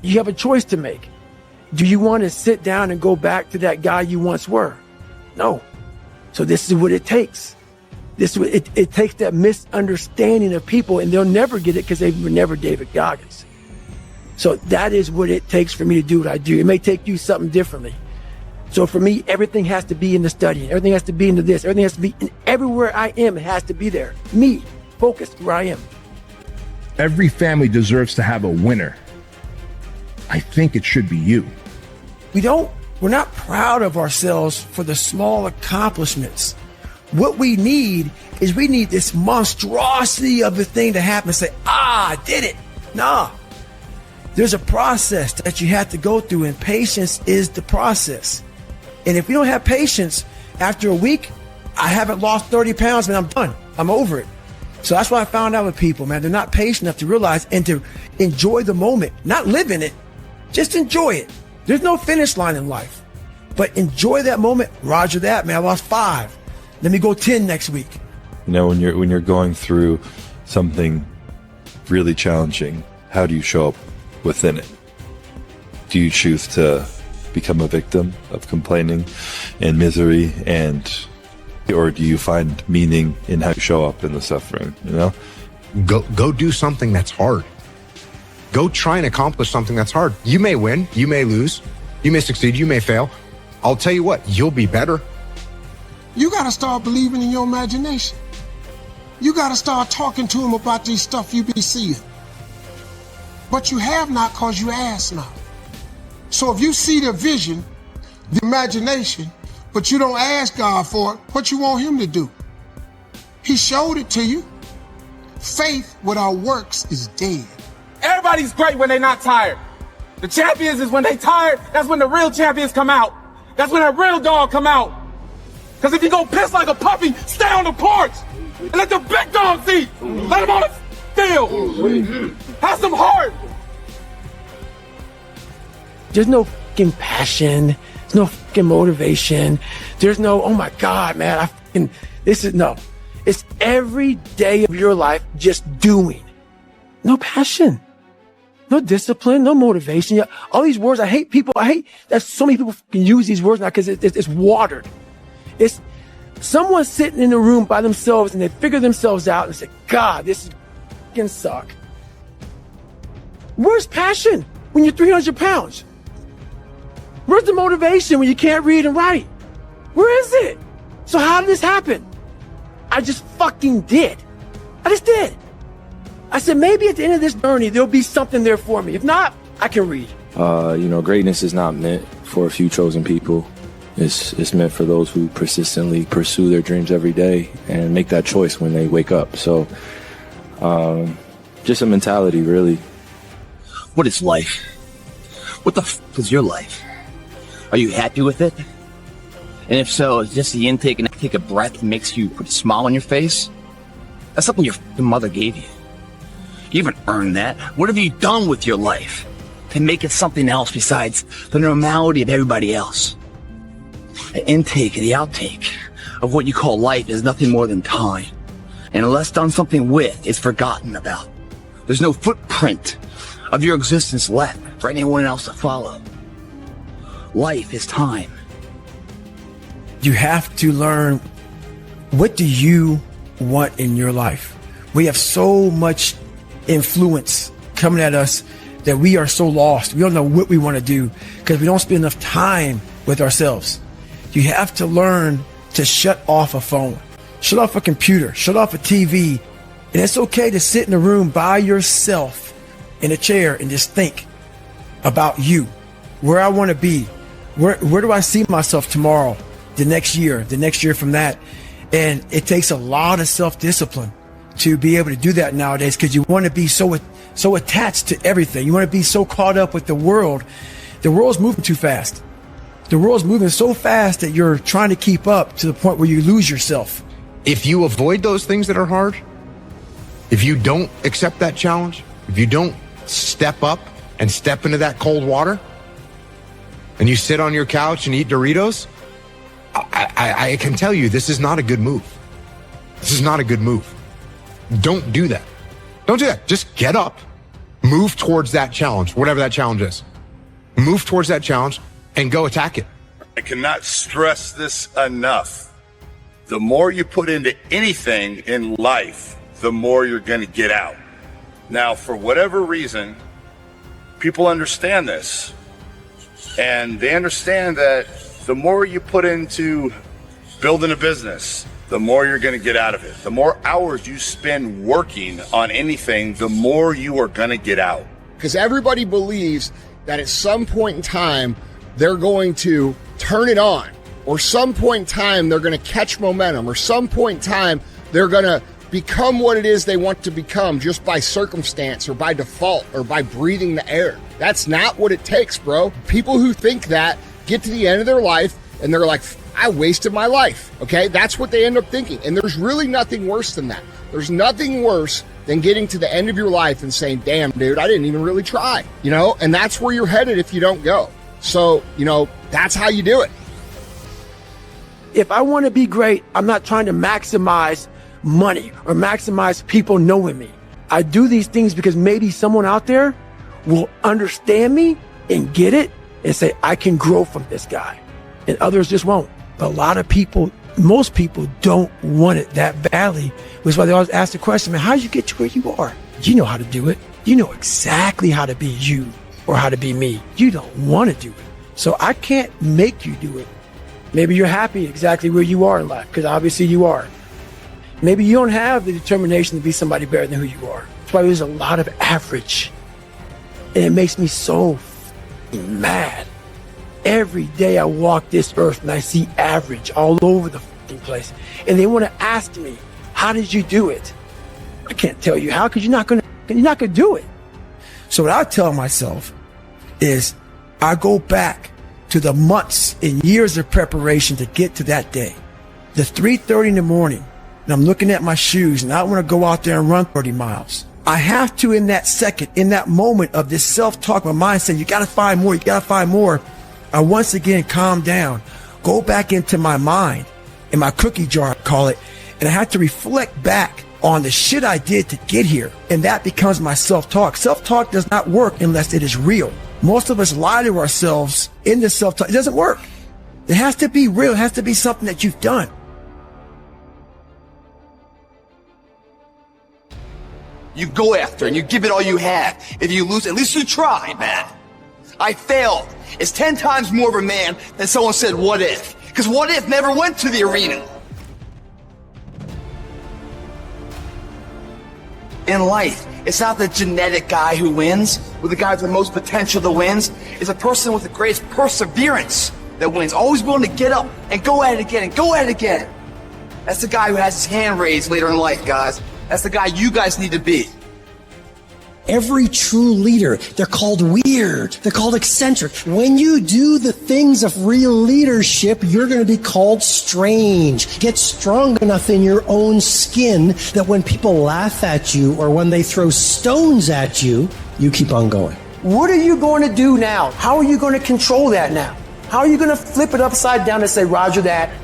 you have a choice to make. Do you want to sit down and go back to that guy you once were? No. So this is what it takes. It takes that misunderstanding of people, and they'll never get it because they were never David Goggins. So that is what it takes for me to do what I do. It may take you something differently. So for me, everything has to be in the studying. Everything has to be into this. Everything has to be in everywhere I am. It has to be there. Me, focused where I am. Every family deserves to have a winner. I think it should be you. We're not proud of ourselves for the small accomplishments. What we need is this monstrosity of a thing to happen and say, I did it. Nah. There's a process that you have to go through, and patience is the process. And if we don't have patience, after a week, I haven't lost 30 pounds, man, I'm done. I'm over it. So that's what I found out with people, man. They're not patient enough to realize and to enjoy the moment, not live in it, just enjoy it. There's no finish line in life, but enjoy that moment. Roger that, man. I lost 5. Let me go 10 next week. You know, when you're going through something really challenging, how do you show up within it? Do you choose to become a victim of complaining and misery, or do you find meaning in how you show up in the suffering? You know, go do something that's hard. Go try and accomplish something that's hard. You may win, you may lose, you may succeed, you may fail. I'll tell you what, you'll be better. You got to start believing in your imagination. You got to start talking to him about these stuff you be seeing. But you have not, because you ask not. So if you see the vision, the imagination, but you don't ask God for it, what you want him to do? He showed it to you. Faith without works is dead. Everybody's great when they're not tired. The champions is when they tired, that's when the real champions come out. That's when that real dog come out. Because if you go piss like a puppy, stay on the porch and let the big dogs eat. Let them on the field. Have some heart. There's no fucking passion. There's no fucking motivation. There's no, oh my God, man, no. It's every day of your life just doing. No passion. No discipline, no motivation. All these words, I hate that so many people can use these words now because it's watered. It's someone sitting in a room by themselves and they figure themselves out and say, God, this is fucking suck. Where's passion when you're 300 pounds? Where's the motivation when you can't read and write? Where is it? So how did this happen? I just fucking did. I just did. I said, maybe at the end of this journey, there'll be something there for me. If not, I can read. Greatness is not meant for a few chosen people. It's meant for those who persistently pursue their dreams every day and make that choice when they wake up. So, just a mentality, really. What is life? What the f is your life? Are you happy with it? And if so, is just the intake and take a breath that makes you put a smile on your face? That's something your f***ing mother gave you. You haven't earned that. What have you done with your life to make it something else besides the normality of everybody else? The intake and the outtake of what you call life is nothing more than time. And unless done something with, it's forgotten about. There's no footprint of your existence left for anyone else to follow. Life is time. You have to learn, what do you want in your life? We have so much influence coming at us that we are so lost. We don't know what we want to do because we don't spend enough time with ourselves. You have to learn to shut off a phone, shut off a computer, shut off a TV. And it's okay to sit in a room by yourself in a chair and just think about you, where I want to be, where do I see myself tomorrow, the next year from that. And it takes a lot of self-discipline to be able to do that nowadays, because you want to be so attached to everything. You want to be so caught up with the world. The world's moving too fast. The world's moving so fast that you're trying to keep up to the point where you lose yourself. If you avoid those things that are hard, if you don't accept that challenge, if you don't step up and step into that cold water, and you sit on your couch and eat Doritos, I can tell you this is not a good move. This is not a good move. Don't do that. Don't do that. Just get up, move towards that challenge, whatever that challenge is. Move towards that challenge and go attack it. I cannot stress this enough. The more you put into anything in life, the more you're going to get out. Now, for whatever reason, people understand this. And they understand that the more you put into building a business, the more you're going to get out of it. The more hours you spend working on anything, the more you are going to get out. Because everybody believes that at some point in time, they're going to turn it on, or some point in time, they're going to catch momentum, or some point in time, they're going to become what it is they want to become just by circumstance or by default or by breathing the air. That's not what it takes, bro. People who think that get to the end of their life and they're like, I wasted my life. Okay, that's what they end up thinking. And there's really nothing worse than that. There's nothing worse than getting to the end of your life and saying, damn, dude, I didn't even really try, you know, and that's where you're headed if you don't go. So, you know, that's how you do it. If I want to be great, I'm not trying to maximize money or maximize people knowing me. I do these things because maybe someone out there will understand me and get it and say, I can grow from this guy. And others just won't. But a lot of people, most people don't want it that badly, which is why they always ask the question, man, how did you get to where you are? You know how to do it. You know exactly how to be you or how to be me. You don't want to do it. So I can't make you do it. Maybe you're happy exactly where you are in life, because obviously you are. Maybe you don't have the determination to be somebody better than who you are. That's why there's a lot of average. And it makes me so mad. Every day I walk this earth and I see average all over the place. And they want to ask me, how did you do it? I can't tell you how, because you're not gonna do it. So what I tell myself is I go back to the months and years of preparation to get to that day. The 3:30 in the morning, and I'm looking at my shoes and I want to go out there and run 30 miles. I have to, in that second, in that moment of this self-talk, my mind saying, you got to find more, you got to find more. I once again calm down, go back into my mind, in my cookie jar, I call it, and I have to reflect back on the shit I did to get here. And that becomes my self-talk. Self-talk does not work unless it is real. Most of us lie to ourselves in the self-talk. It doesn't work. It has to be real. It has to be something that you've done. You go after and you give it all you have. If you lose, at least you try, man. I failed. It's 10 times more of a man than someone said, what if? Because what if never went to the arena. In life, it's not the genetic guy who wins, or the guy with the most potential that wins. It's a person with the greatest perseverance that wins, always willing to get up and go at it again and go at it again. That's the guy who has his hand raised later in life, guys. That's the guy you guys need to be. Every true leader, they're called weird. They're called eccentric. When you do the things of real leadership, you're going to be called strange. Get strong enough in your own skin that when people laugh at you or when they throw stones at you, you keep on going. What are you going to do now? How are you going to control that now? How are you going to flip it upside down and say, Roger that,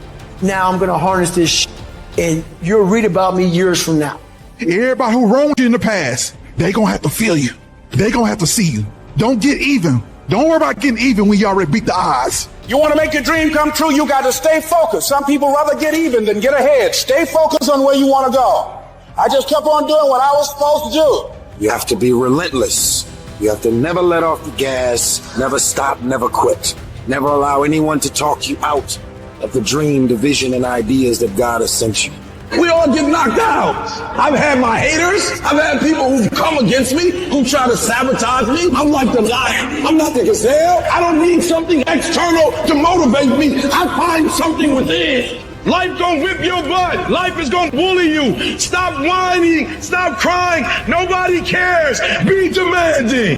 now I'm going to harness this shit, and you'll read about me years from now? Everybody who wronged you in the past, they gonna have to feel you. They gonna have to see you. Don't get even. Don't worry about getting even when you already beat the odds. You want to make your dream come true, you got to stay focused. Some people rather get even than get ahead. Stay focused on where you want to go. I just kept on doing what I was supposed to do. You have to be relentless. You have to never let off the gas, never stop, never quit. Never allow anyone to talk you out of the dream, the vision, and ideas that God has sent you. We all get knocked out. I've had my haters. I've had people who've come against me, who try to sabotage me. I'm like the lion. I'm not the gazelle. I don't need something external to motivate me. I find something within. Life gonna whip your butt. Life is gonna bully you. Stop whining. Stop crying. Nobody cares. Be demanding.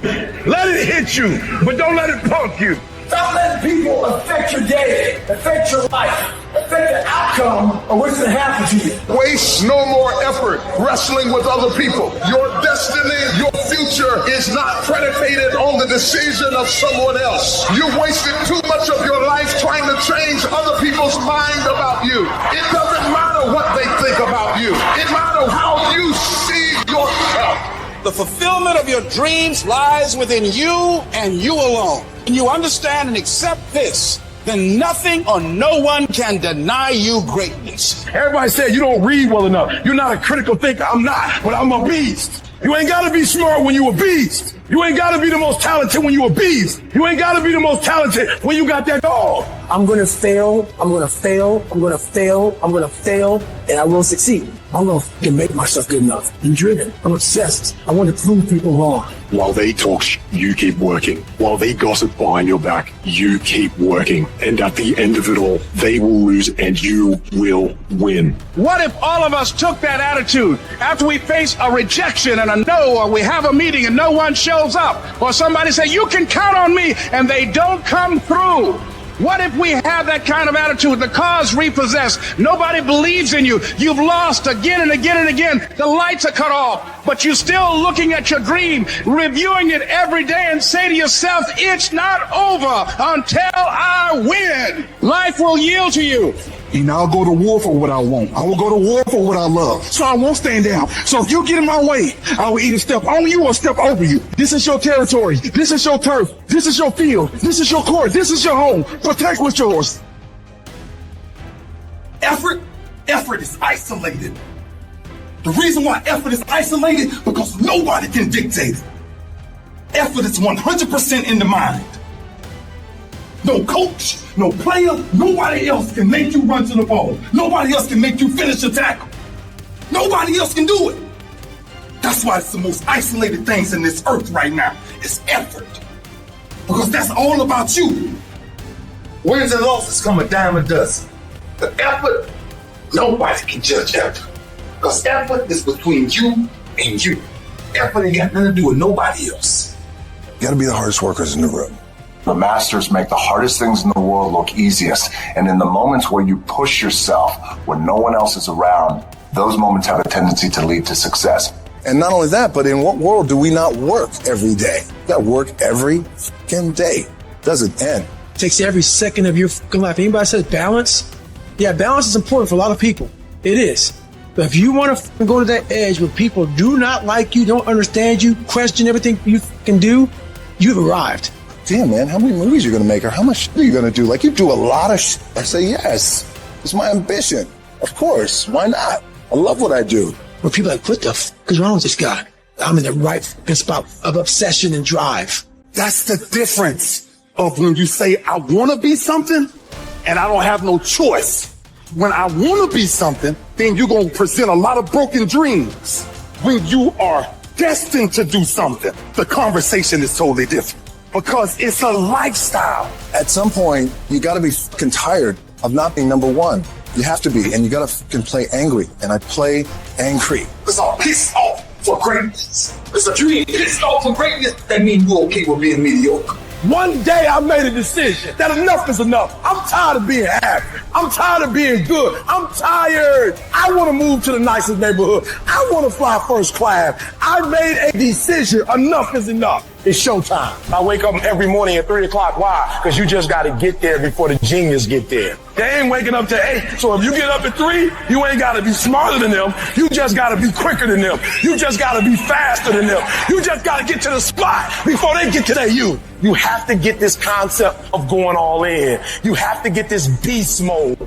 Let it hit you, but don't let it punk you. Stop letting people affect your day, affect your life, affect the outcome of what's going to happen to you. Waste no more effort wrestling with other people. Your destiny, your future is not predicated on the decision of someone else. You wasted too much of your life trying to change other people's mind about you. It doesn't matter what they think about you. It matters how you see yourself. The fulfillment of your dreams lies within you and you alone. And you understand and accept this, then nothing or no one can deny you greatness. Everybody said you don't read well enough. You're not a critical thinker. I'm not, but I'm a beast. You ain't got to be smart when you a beast. You ain't got to be the most talented when you a beast. You ain't got to be the most talented when you got that dog. I'm going to fail. I'm going to fail. I'm going to fail. I'm going to fail. And I will succeed. I'm going to make myself good enough. I'm driven. I'm obsessed. I want to prove people wrong. While they talk, you keep working. While they gossip behind your back, you keep working. And at the end of it all, they will lose and you will win. What if all of us took that attitude after we face a rejection and a no, or we have a meeting and no one shows up, or somebody say, you can count on me, and they don't come through? What if we have that kind of attitude? The car's repossessed. Nobody believes in you. You've lost again and again and again. The lights are cut off, but you're still looking at your dream, reviewing it every day, and say to yourself, it's not over until I win. Life will yield to you. And I'll go to war for what I want. I will go to war for what I love. So I won't stand down. So if you get in my way, I will either step on you or step over you. This is your territory. This is your turf. This is your field. This is your court. This is your home. Protect what's yours. Effort is isolated. The reason why effort is isolated, because nobody can dictate it. Effort is 100% in the mind. No coach, no player, nobody else can make you run to the ball. Nobody else can make you finish a tackle. Nobody else can do it. That's why it's the most isolated things in this earth right now. It's effort. Because that's all about you. Wins and losses come a dime a dozen. The effort, nobody can judge effort. Because effort is between you and you. Effort ain't got nothing to do with nobody else. You gotta be the hardest workers in the room. The masters make the hardest things in the world look easiest. And in the moments where you push yourself, when no one else is around, those moments have a tendency to lead to success. And not only that, but in what world do we not work every day? You gotta work every fucking day. Doesn't end. It takes every second of your fucking life. Anybody says balance? Yeah, balance is important for a lot of people. It is. But if you want to go to that edge where people do not like you, don't understand you, question everything you can do, you've arrived. Damn, man, how many movies are you going to make, or how much shit are you going to do? Like, you do a lot of shit. I say, yes, it's my ambition. Of course, why not? I love what I do. Where people are like, what the fuck is wrong with this guy? I'm in the right spot of obsession and drive. That's the difference of when you say, I want to be something, and I don't have no choice. When I want to be something, then you're going to present a lot of broken dreams. When you are destined to do something, the conversation is totally different. Because it's a lifestyle. At some point, you got to be fucking tired of not being number one. You have to be, and you got to fucking play angry. And I play angry. It's all pissed off for greatness. It's a dream pissed off for greatness. That means you're okay with being mediocre. One day I made a decision that enough is enough. I'm tired of being happy. I'm tired of being good. I'm tired. I want to move to the nicest neighborhood. I want to fly first class. I made a decision. Enough is enough. It's showtime. I wake up every morning at 3 o'clock. Why? Because you just got to get there before the genius get there. They ain't waking up till 8. So if you get up at 3, you ain't got to be smarter than them. You just got to be quicker than them. You just got to be faster than them. You just got to get to the spot before they get to their you. You have to get this concept of going all in. You have to get this beast mode.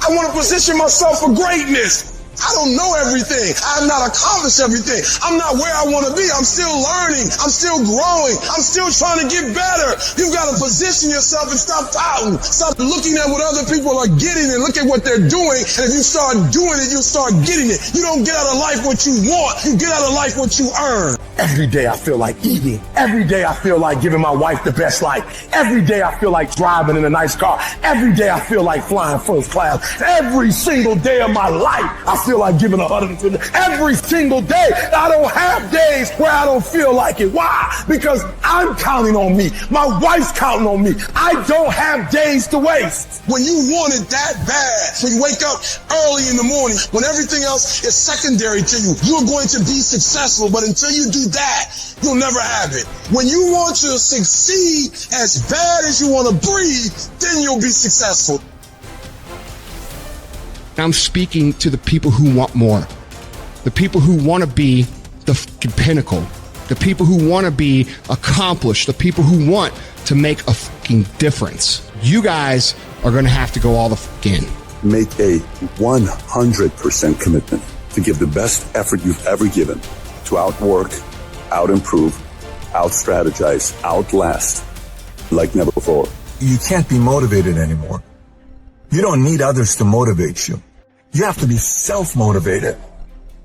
I want to position myself for greatness. I don't know everything. I have not accomplished everything. I'm not where I want to be. I'm still learning. I'm still growing. I'm still trying to get better. You've got to position yourself and stop pouting. Stop looking at what other people are getting and look at what they're doing. And if you start doing it, you'll start getting it. You don't get out of life what you want. You get out of life what you earn. Every day I feel like eating. Every day I feel like giving my wife the best life. Every day I feel like driving in a nice car. Every day I feel like flying first class. Every single day of my life, I feel like giving 150. Every single day. I don't have days where I don't feel like it. Why? Because I'm counting on me. My wife's counting on me. I don't have days to waste. When you want it that bad, when you wake up early in the morning, when everything else is secondary to you, you're going to be successful. But until you do that, you'll never have it. When you want to succeed as bad as you want to breathe, then you'll be successful. I'm speaking to the people who want more, the people who want to be the fucking pinnacle, the people who want to be accomplished, the people who want to make a fucking difference. You guys are going to have to go all the fuck in. Make a 100% commitment to give the best effort you've ever given to outwork, out-improve, out-strategize, outlast like never before. You can't be motivated anymore. You don't need others to motivate you. You have to be self-motivated.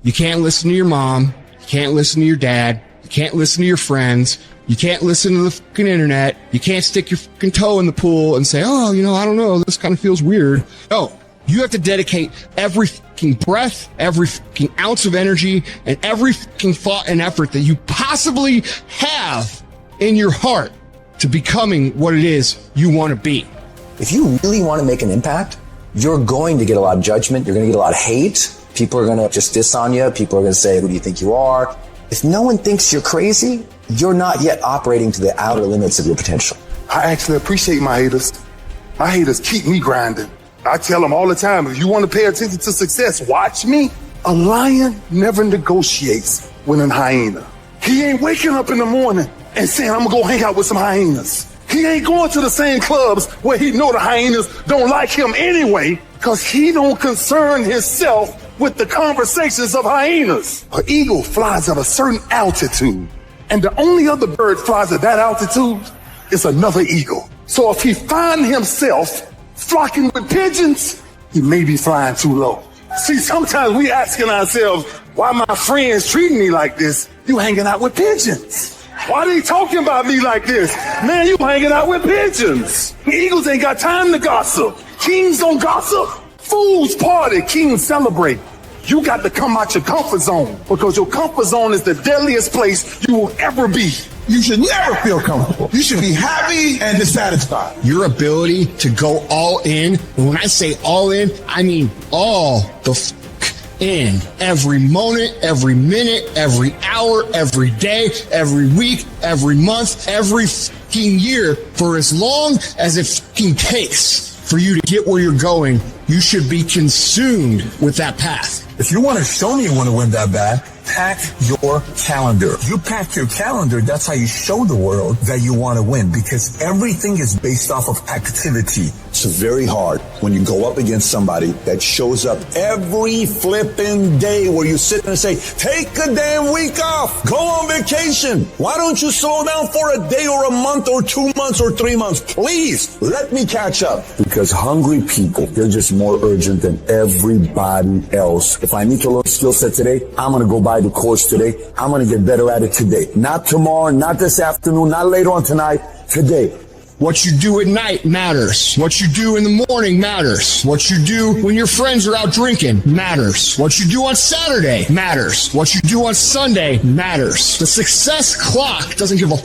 You can't listen to your mom. You can't listen to your dad. You can't listen to your friends. You can't listen to the fucking internet. You can't stick your fucking toe in the pool and say, oh, I don't know, this kind of feels weird. No, you have to dedicate every fucking breath, every fucking ounce of energy, and every fucking thought and effort that you possibly have in your heart to becoming what it is you want to be. If you really want to make an impact, you're going to get a lot of judgment. You're going to get a lot of hate. People are going to just diss on you. People are going to say, who do you think you are? If no one thinks you're crazy, you're not yet operating to the outer limits of your potential. I actually appreciate my haters. My haters keep me grinding. I tell them all the time, if you want to pay attention to success, watch me. A lion never negotiates with a hyena. He ain't waking up in the morning and saying, I'm going to go hang out with some hyenas. He ain't going to the same clubs where he know the hyenas don't like him anyway, because he don't concern himself with the conversations of hyenas. An eagle flies at a certain altitude, and the only other bird flies at that altitude is another eagle. So if he find himself flocking with pigeons, he may be flying too low. See, sometimes we asking ourselves, why my friends treating me like this? You hanging out with pigeons. Why they talking about me like this? Man, you hanging out with pigeons. Eagles ain't got time to gossip. Kings don't gossip. Fools party, kings celebrate. You got to come out your comfort zone, because your comfort zone is the deadliest place you will ever be. You should never feel comfortable. You should be happy and dissatisfied. Your ability to go all in, and when I say all in, I mean all the in. Every moment, every minute, every hour, every day, every week, every month, every fucking year, for as long as it fucking takes for you to get where you're going, you should be consumed with that path. If you want to show me you want to win that bad, pack your calendar. You pack your calendar, that's how you show the world that you want to win, because everything is based off of activity. It's very hard when you go up against somebody that shows up every flipping day where you sit and say, take a damn week off, go on vacation. Why don't you slow down for a day or a month or 2 months or 3 months? Please let me catch up. Because hungry people, they're just more urgent than everybody else. If I need to learn skill set today, I'm going to go buy the course today. I'm going to get better at it today. Not tomorrow, not this afternoon, not later on tonight, today. What you do at night matters. What you do in the morning matters. What you do when your friends are out drinking matters. What you do on Saturday matters. What you do on Sunday matters. The success clock doesn't give a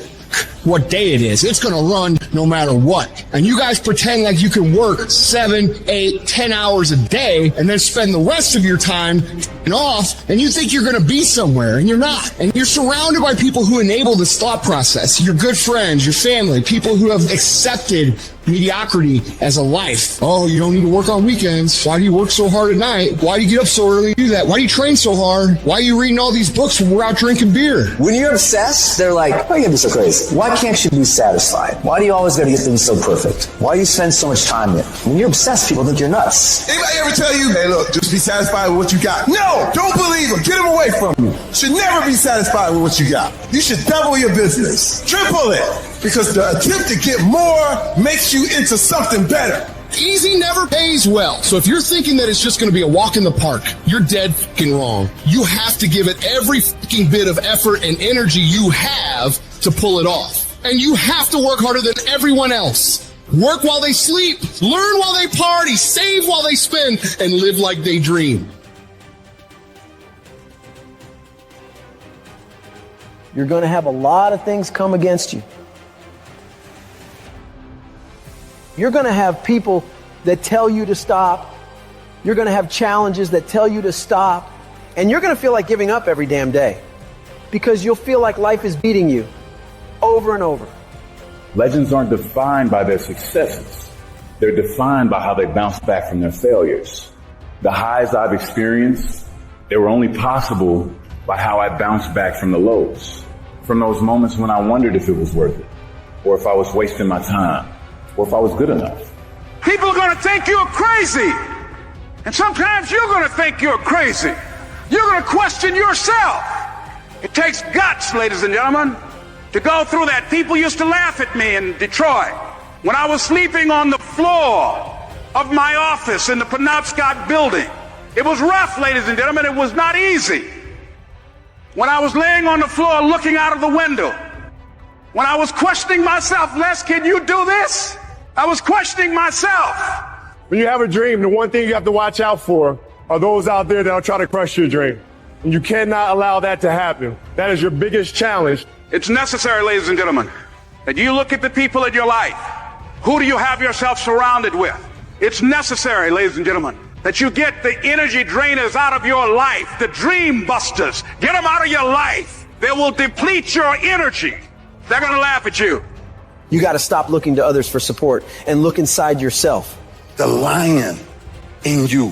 what day it is. It's going to run no matter what. And you guys pretend like you can work 7, 8, 10 hours a day and then spend the rest of your time off, and you think you're going to be somewhere, and you're not. And you're surrounded by people who enable this thought process. Your good friends, your family, people who have accepted mediocrity as a life. Oh, you don't need to work on weekends. Why do you work so hard at night? Why do you get up so early to do that? Why do you train so hard? Why are you reading all these books when we're out drinking beer? When you're obsessed, they're like, why are you gonna be so crazy? Why can't you be satisfied? Why do you always gotta get things so perfect? Why do you spend so much time in it? When you're obsessed, people think you're nuts. Anybody ever tell you, hey, look, just be satisfied with what you got? No, don't believe them. Get them away from you. Should never be satisfied with what you got. You should double your business. Triple it. Because the attempt to get more makes you into something better. Easy never pays well. So if you're thinking that it's just going to be a walk in the park, you're dead fucking wrong. You have to give it every fucking bit of effort and energy you have to pull it off. And you have to work harder than everyone else. Work while they sleep, learn while they party, save while they spend, and live like they dream. You're going to have a lot of things come against you. You're going to have people that tell you to stop. You're going to have challenges that tell you to stop. And you're going to feel like giving up every damn day, because you'll feel like life is beating you over and over. Legends aren't defined by their successes. They're defined by how they bounce back from their failures. The highs I've experienced, they were only possible by how I bounced back from the lows. from those moments when I wondered if it was worth it, or if I was wasting my time, or if I was good enough. People are going to think you're crazy. And sometimes you're going to think you're crazy. You're going to question yourself. It takes guts, ladies and gentlemen, to go through that. People used to laugh at me in Detroit when I was sleeping on the floor of my office in the Penobscot building. It was rough, ladies and gentlemen. It was not easy. When I was laying on the floor looking out of the window, when I was questioning myself, Les, can you do this? I was questioning myself. When you have a dream, the one thing you have to watch out for are those out there that will try to crush your dream. And you cannot allow that to happen. That is your biggest challenge. It's necessary, ladies and gentlemen, that you look at the people in your life. Who do you have yourself surrounded with? It's necessary, ladies and gentlemen, that you get the energy drainers out of your life, the dream busters. Get them out of your life. They will deplete your energy. They're going to laugh at you. You got to stop looking to others for support and look inside yourself. The lion in you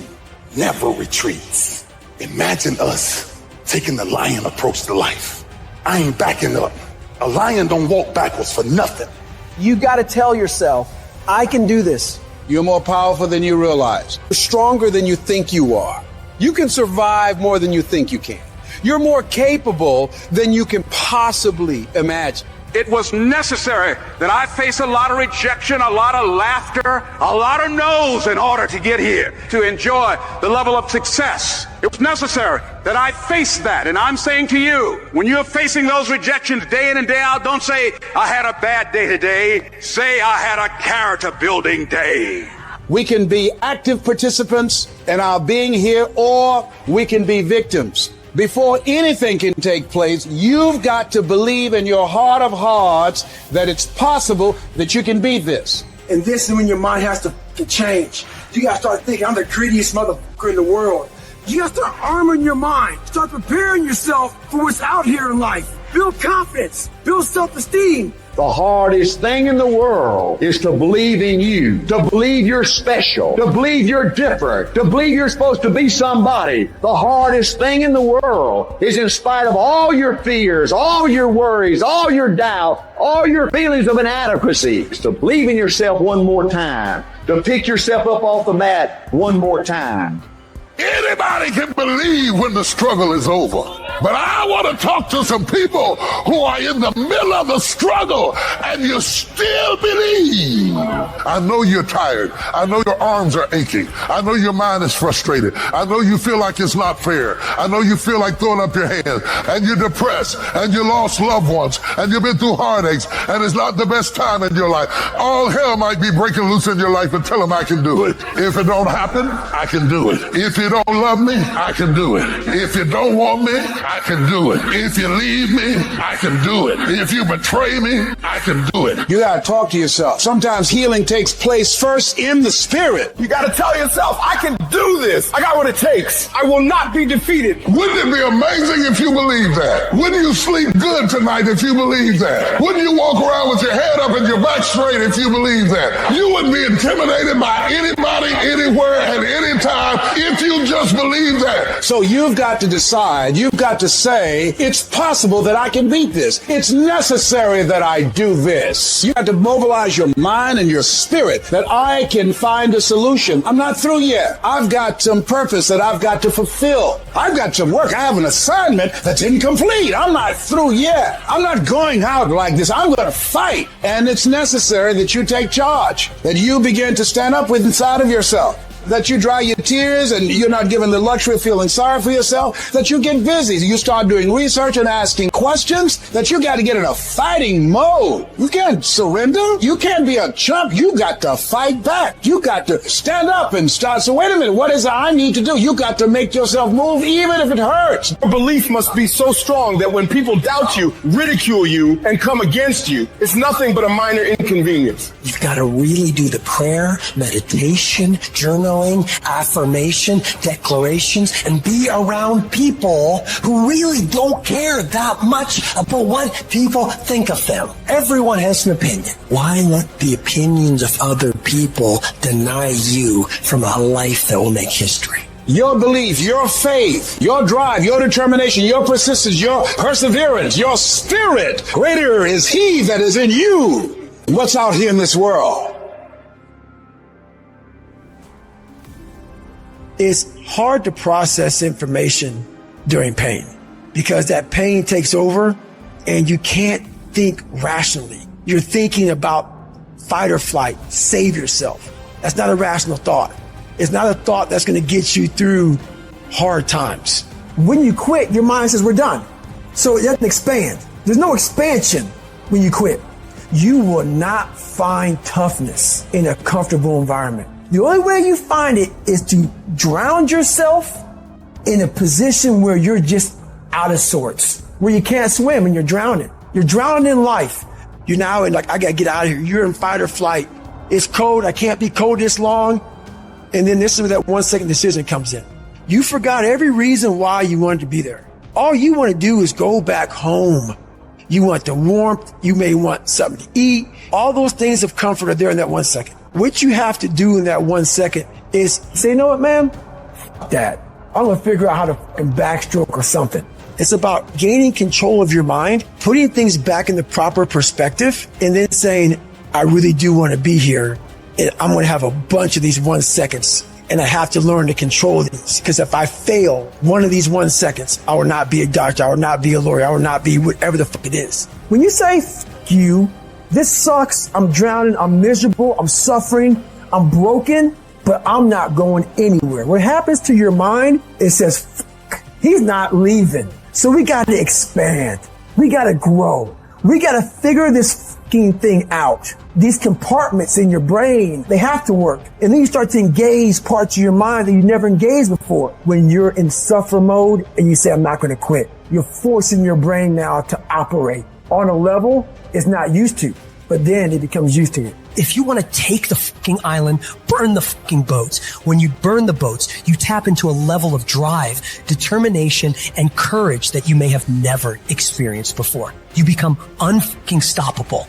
never retreats. Imagine us taking the lion approach to life. I ain't backing up. A lion don't walk backwards for nothing. You got to tell yourself, I can do this. You're more powerful than you realize. You're stronger than you think you are. You can survive more than you think you can. You're more capable than you can possibly imagine. It was necessary that I face a lot of rejection, a lot of laughter, a lot of no's in order to get here, to enjoy the level of success. It was necessary that I face that. And I'm saying to you, when you're facing those rejections day in and day out, don't say, I had a bad day today. Say, I had a character building day. We can be active participants in our being here, or we can be victims. Before anything can take place, you've got to believe in your heart of hearts that it's possible that you can be this. And this is when your mind has to change. You got to start thinking, I'm the greediest motherfucker in the world. You got to start arming your mind. Start preparing yourself for what's out here in life. Build confidence. Build self-esteem. The hardest thing in the world is to believe in you, to believe you're special, to believe you're different, to believe you're supposed to be somebody. The hardest thing in the world is, in spite of all your fears, all your worries, all your doubt, all your feelings of inadequacy, is to believe in yourself one more time, to pick yourself up off the mat one more time. Anybody can believe when the struggle is over. But I want to talk to some people who are in the middle of the struggle and you still believe. I know you're tired. I know your arms are aching. I know your mind is frustrated. I know you feel like it's not fair. I know you feel like throwing up your hands, and you're depressed, and you lost loved ones, and you've been through heartaches, and it's not the best time in your life. All hell might be breaking loose in your life, and tell them I can do it. If it don't happen, I can do it. If you don't love me, I can do it. If you don't want me, I can do it. If you leave me, I can do it. If you betray me, I can do it. You gotta talk to yourself. Sometimes healing takes place first in the spirit. You gotta tell yourself, I can do this. I got what it takes. I will not be defeated. Wouldn't it be amazing if you believe that? Wouldn't you sleep good tonight if you believe that? Wouldn't you walk around with your head up and your back straight if you believe that? You wouldn't be intimidated by anybody, anywhere, at any time if you just believe that. So you've got to decide, you've got to say, it's possible that I can beat this. It's necessary that I do this. You have to mobilize your mind and your spirit that I can find a solution. I'm not through yet. I've got some purpose that I've got to fulfill. I've got some work. I have an assignment that's incomplete. I'm not through yet. I'm not going out like this. I'm going to fight. And it's necessary that you take charge, that you begin to stand up with inside of yourself, that you dry your tears and you're not given the luxury of feeling sorry for yourself, that you get busy. You start doing research and asking questions, that you got to get in a fighting mode. You can't surrender. You can't be a chump. You got to fight back. You got to stand up and start. So wait a minute, what is it I need to do? You got to make yourself move even if it hurts. Your belief must be so strong that when people doubt you, ridicule you, and come against you, it's nothing but a minor inconvenience. You've got to really do the prayer, meditation, journal, affirmation, declarations, and be around people who really don't care that much about what people think of them. Everyone has an opinion. Why let the opinions of other people deny you from a life that will make history? your belief, your faith, your drive, your determination, your persistence, your perseverance, your spirit. Greater is he that is in you. What's out here in this world? It's hard to process information during pain because that pain takes over and you can't think rationally. You're thinking about fight or flight, save yourself. That's not a rational thought. It's not a thought that's going to get you through hard times. When you quit, your mind says we're done. So it doesn't expand. There's no expansion when you quit. You will not find toughness in a comfortable environment. The only way you find it is to drown yourself in a position where you're just out of sorts, where you can't swim and you're drowning. You're drowning in life. You're now in like, I got to get out of here. You're in fight or flight. It's cold. I can't be cold this long. And then this is where that 1 second decision comes in. You forgot every reason why you wanted to be there. All you want to do is go back home. You want the warmth. You may want something to eat. All those things of comfort are there in that 1 second. What you have to do in that 1 second is say, you know what, man? F that. I'm going to figure out how to backstroke or something. It's about gaining control of your mind, putting things back in the proper perspective, and then saying, I really do want to be here. And I'm going to have a bunch of these 1 seconds. And I have to learn to control these. Because if I fail one of these 1 seconds, I will not be a doctor. I will not be a lawyer. I will not be whatever the fuck it is. When you say, F you, this sucks, I'm drowning, I'm miserable, I'm suffering, I'm broken, but I'm not going anywhere. What happens to your mind, it says, F he's not leaving. So we got to expand. We got to grow. We got to figure this fucking thing out. These compartments in your brain, they have to work. And then you start to engage parts of your mind that you never engaged before. When you're in suffer mode and you say, I'm not going to quit, you're forcing your brain now to operate on a level it's not used to, but then it becomes used to it. If you want to take the fucking island, burn the fucking boats. When you burn the boats, you tap into a level of drive, determination, and courage that you may have never experienced before. You become unfucking stoppable.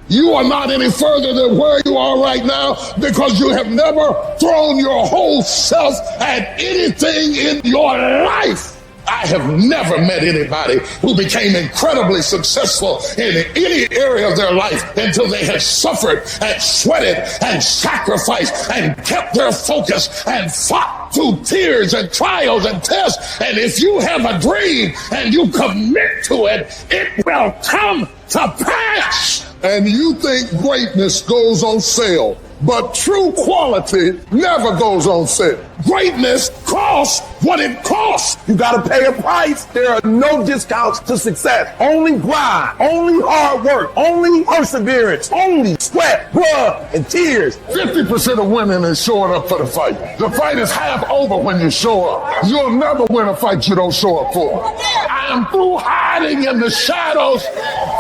You are not any further than where you are right now because you have never thrown your whole self at anything in your life. I have never met anybody who became incredibly successful in any area of their life until they had suffered and sweated and sacrificed and kept their focus and fought through tears and trials and tests. And if you have a dream and you commit to it, it will come to pass. And you think greatness goes on sale, but true quality never goes on sale. Greatness costs what it costs. You gotta pay a price. There are no discounts to success. Only grind, only hard work, only perseverance, only sweat, blood, and tears. 50% of women is showing up for the fight. The fight is half over when you show up. You'll never win a fight you don't show up for. I am through hiding in the shadows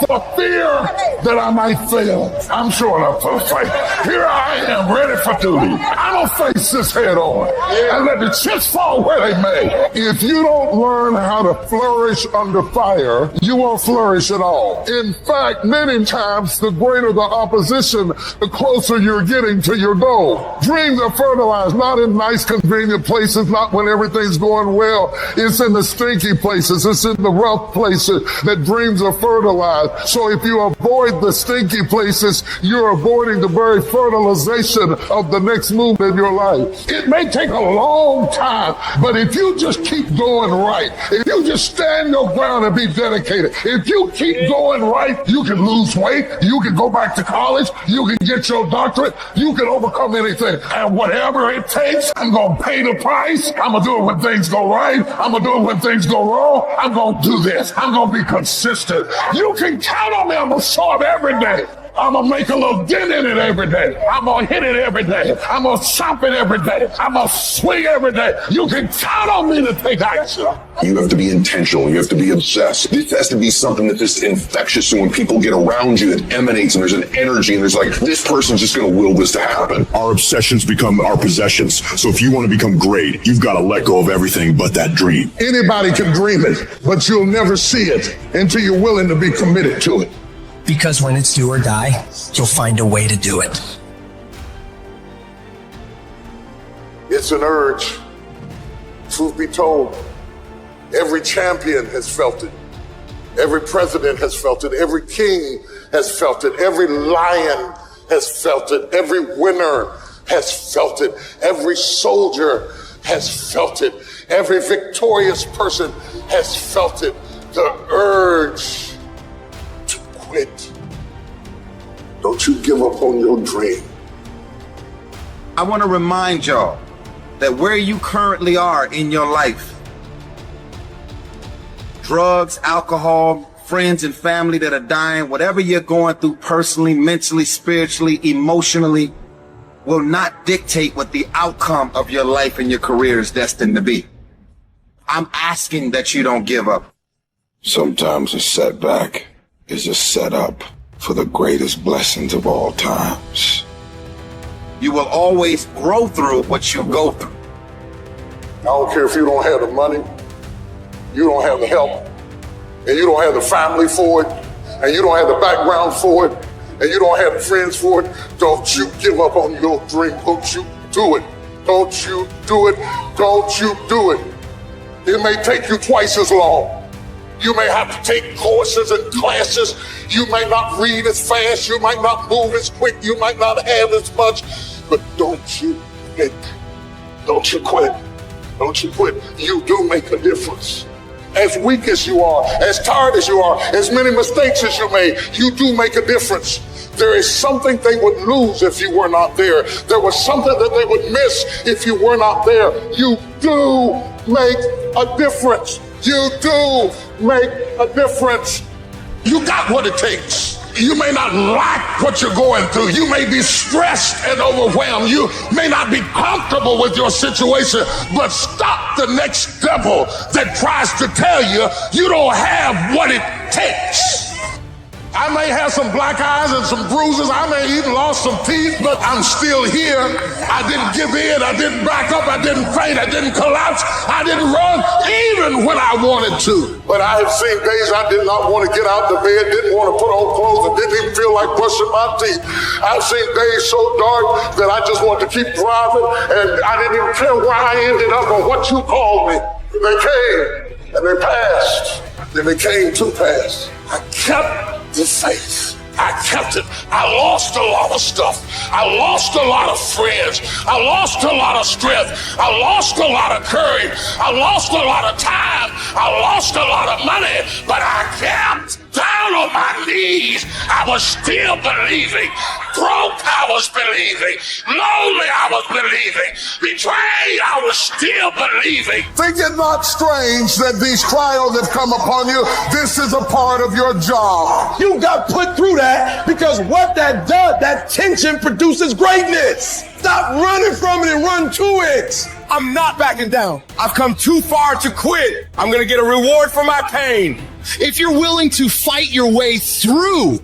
for fear that I might fail. I'm showing up for the fight. Here I am, ready for duty. I'm gonna face this head on and let the chips fall where they may. If you don't learn how to flourish under fire, you won't flourish at all. In fact, many times, the greater the opposition, the closer you're getting to your goal. Dreams are fertilized, not in nice, convenient places, not when everything's going well. It's in the stinky places. It's in the rough places that dreams are fertilized. So if you avoid the stinky places, you're avoiding the very fertilization of the next move in your life. It may take a long time, but if you just keep going right, if you just stand your ground and be dedicated, if you keep going right, you can lose weight, you can go back to college, you can get your doctorate, you can overcome anything. And whatever it takes, I'm going to pay the price. I'm going to do it when things go right. I'm going to do it when things go wrong. I'm going to do this. I'm going to be consistent. You can count on me. I'm going to show up every day. I'm going to make a little dent in it every day. I'm going to hit it every day. I'm going to chop it every day. I'm going to swing every day. You can count on me to take action. You have to be intentional. You have to be obsessed. This has to be something that's just infectious. So when people get around you, it emanates and there's an energy and there's like, this person's just going to will this to happen. Our obsessions become our possessions. So if you want to become great, you've got to let go of everything but that dream. Anybody can dream it, but you'll never see it until you're willing to be committed to it. Because when it's do or die, you'll find a way to do it. It's an urge, Truth be told, every champion has felt it. Every president has felt it. Every king has felt it. Every lion has felt it. Every winner has felt it. Every soldier has felt it. Every victorious person has felt it. The urge to quit. Don't you give up on your dream. I want to remind y'all that where you currently are in your life, drugs, alcohol, friends and family that are dying, whatever you're going through personally, mentally, spiritually, emotionally, will not dictate what the outcome of your life and your career is destined to be. I'm asking that you don't give up. Sometimes a setback is a setup for the greatest blessings of all times. You will always grow through what you go through. I don't care if you don't have the money, you don't have the help, and you don't have the family for it, and you don't have the background for it, and you don't have the friends for it. Don't you give up on your dream. Don't you do it. Don't you do it. Don't you do it. It may take you twice as long. You may have to take courses and classes. You may not read as fast. You might not move as quick. You might not have as much. But don't you quit. Don't you quit. Don't you quit. You do make a difference. As weak as you are, as tired as you are, as many mistakes as you made, you do make a difference. There is something they would lose if you were not there. There was something that they would miss if you were not there. You do make a difference. You do make a difference. You got what it takes. You may not like what you're going through. You may be stressed and overwhelmed. You may not be comfortable with your situation, but stop the next devil that tries to tell you you don't have what it takes. I may have some black eyes and some bruises. I may even lost some teeth, but I'm still here. I didn't give in. I didn't back up. I didn't faint. I didn't collapse. I didn't run even when I wanted to. But I have seen days I did not want to get out of bed, didn't want to put on clothes, and didn't even feel like brushing my teeth. I've seen days so dark that I just wanted to keep driving, and I didn't even care where I ended up or what you called me. They came and they passed. Then they came to pass. I kept the faith. I kept it. I lost a lot of stuff. I lost a lot of friends. I lost a lot of strength. I lost a lot of courage. I lost a lot of time. I lost a lot of money, but I kept down on my knees. I was still believing. Broke, I was believing. Lonely, I was believing. Betrayed, I was still believing. Think it not strange that these trials have come upon you. This is a part of your job. You got put through that because what that does, that tension produces greatness. Stop running from it and run to it. I'm not backing down. I've come too far to quit. I'm going to get a reward for my pain. If you're willing to fight your way through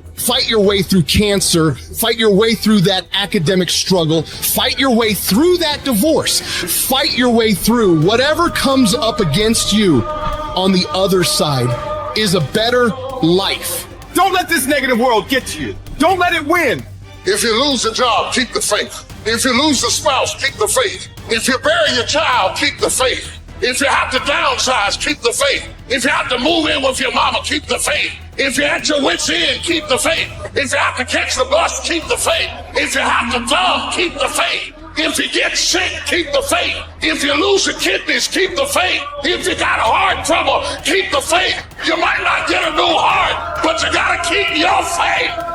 cancer, fight your way through that academic struggle, fight your way through that divorce, fight your way through whatever comes up against you on the other side is a better life. Don't let this negative world get to you. Don't let it win. If you lose a job, keep the faith. If you lose a spouse, keep the faith. If you bury your child, keep the faith. If you have to downsize, keep the faith. If you have to move in with your mama, keep the faith. If you're at your wit's end, keep the faith. If you have to catch the bus, keep the faith. If you have to dump, keep the faith. If you get sick, keep the faith. If you lose your kidneys, keep the faith. If you got heart trouble, keep the faith. You might not get a new heart, but you gotta keep your faith.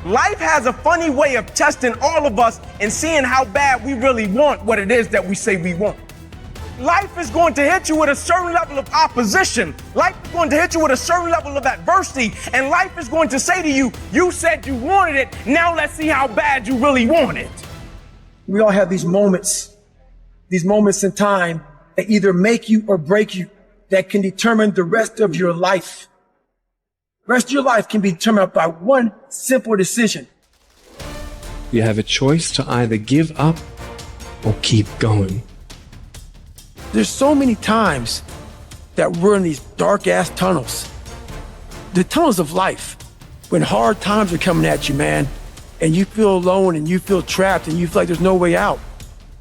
Life has a funny way of testing all of us and seeing how bad we really want what it is that we say we want. Life is going to hit you with a certain level of opposition. Life is going to hit you with a certain level of adversity. And life is going to say to you, you said you wanted it. Now let's see how bad you really want it. We all have these moments in time that either make you or break you, that can determine the rest of your life. The rest of your life can be determined by one simple decision. You have a choice to either give up or keep going. There's so many times that we're in these dark-ass tunnels. The tunnels of life. When hard times are coming at you, man, and you feel alone and you feel trapped and you feel like there's no way out.